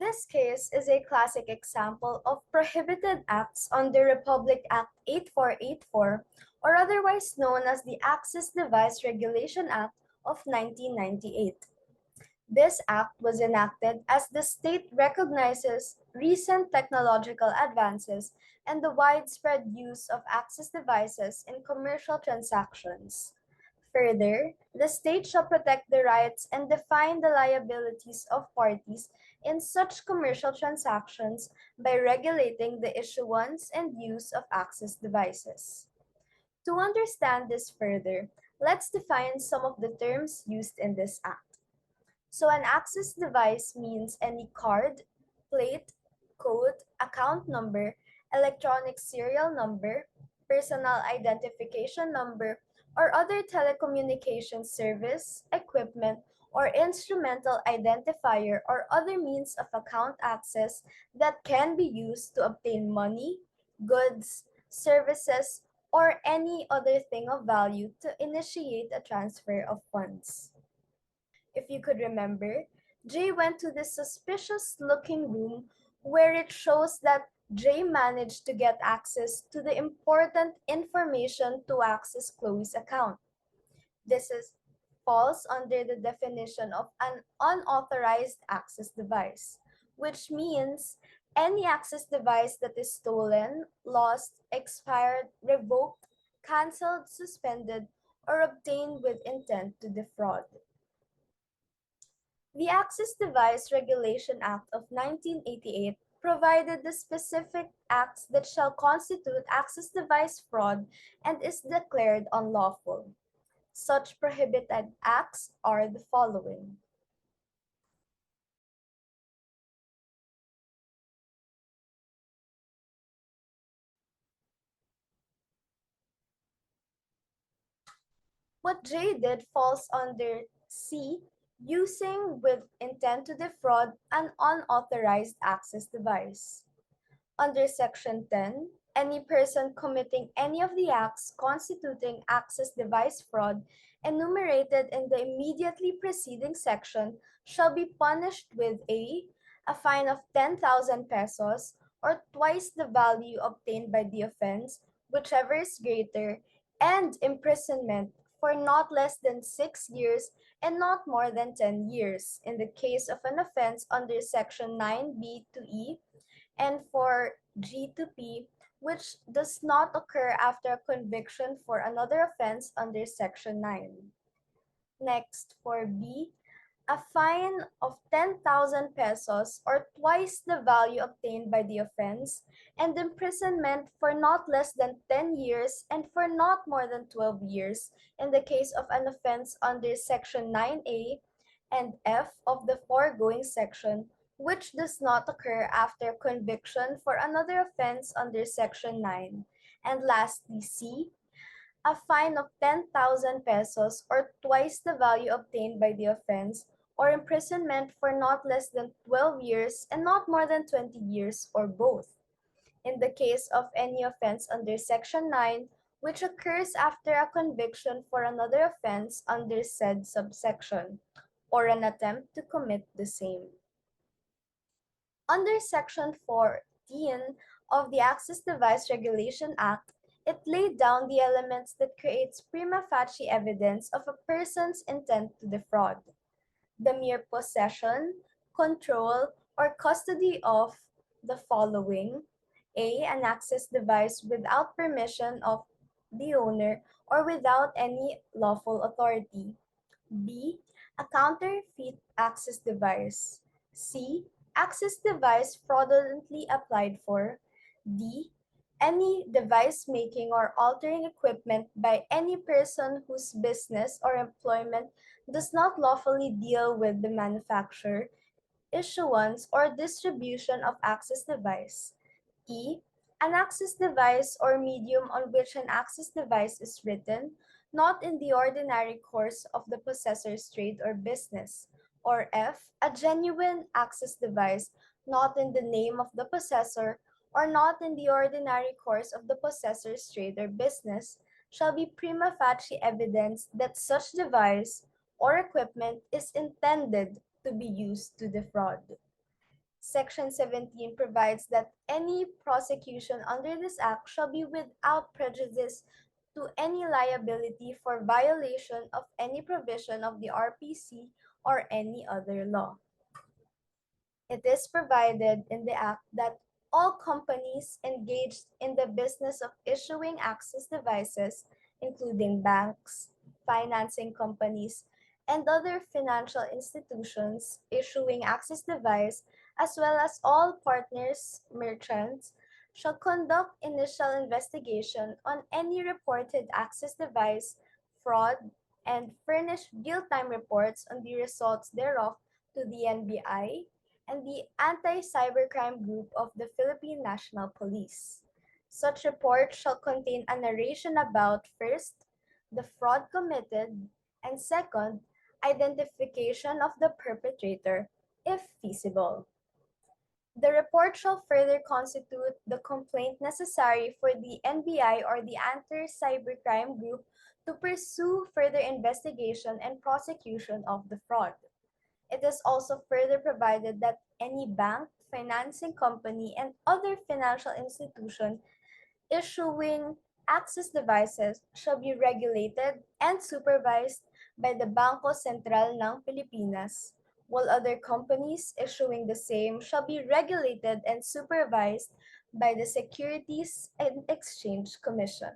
This case is a classic example of prohibited acts under Republic Act 8484, or otherwise known as the Access Device Regulation Act of 1998. This act was enacted as the state recognizes recent technological advances and the widespread use of access devices in commercial transactions. Further, the state shall protect the rights and define the liabilities of parties in such commercial transactions by regulating the issuance and use of access devices. To understand this further, let's define some of the terms used in this act. So an access device means any card, plate, code, account number, electronic serial number, personal identification number, or other telecommunications service, equipment, or instrumental identifier or other means of account access that can be used to obtain money, goods, services, or any other thing of value to initiate a transfer of funds. If you could remember, Jay went to this suspicious looking room where it shows that Jay managed to get access to the important information to access Chloe's account. This is falls under the definition of an unauthorized access device, which means any access device that is stolen, lost, expired, revoked, canceled, suspended, or obtained with intent to defraud. The Access Device Regulation Act of 1988 provided the specific acts that shall constitute access device fraud and is declared unlawful. Such prohibited acts are the following. What Jay did falls under C, using with intent to defraud an unauthorized access device. Under Section 10, any person committing any of the acts constituting access device fraud enumerated in the immediately preceding section shall be punished with a fine of 10,000 pesos or twice the value obtained by the offense, whichever is greater, and imprisonment for not less than 6 years and not more than 10 years in the case of an offense under Section 9B to E, and for G to P, which does not occur after a conviction for another offense under Section 9. Next, for B, a fine of 10,000 pesos or twice the value obtained by the offense, and imprisonment for not less than 10 years and for not more than 12 years in the case of an offense under Section 9A and F of the foregoing section, which does not occur after conviction for another offense under Section 9. And lastly, C, a fine of 10,000 pesos or twice the value obtained by the offense, or imprisonment for not less than 12 years and not more than 20 years, or both. In the case of any offense under Section 9, which occurs after a conviction for another offense under said subsection, or an attempt to commit the same. Under Section 14 of the Access Device Regulation Act, it laid down the elements that creates prima facie evidence of a person's intent to defraud. The mere possession, control, or custody of the following: A, an access device without permission of the owner or without any lawful authority. B, a counterfeit access device. C, access device fraudulently applied for. D, any device making or altering equipment by any person whose business or employment does not lawfully deal with the manufacture, issuance, or distribution of access device. E, an access device or medium on which an access device is written, not in the ordinary course of the possessor's trade or business. Or F, a genuine access device, not in the name of the possessor, or not in the ordinary course of the possessor's trade or business, shall be prima facie evidence that such device or equipment is intended to be used to defraud. Section 17 provides that any prosecution under this act shall be without prejudice to any liability for violation of any provision of the RPC or any other law. It is provided in the Act that all companies engaged in the business of issuing access devices, including banks, financing companies, and other financial institutions issuing access device, as well as all partners, merchants, shall conduct initial investigation on any reported access device fraud and furnish real-time reports on the results thereof to the NBI and the Anti-Cybercrime Group of the Philippine National Police. Such report shall contain a narration about, first, the fraud committed, and second, identification of the perpetrator, if feasible. The report shall further constitute the complaint necessary for the NBI or the Anti-Cybercrime Group to pursue further investigation and prosecution of the fraud. It is also further provided that any bank, financing company, and other financial institution issuing access devices shall be regulated and supervised by the Bangko Sentral ng Pilipinas, while other companies issuing the same shall be regulated and supervised by the Securities and Exchange Commission.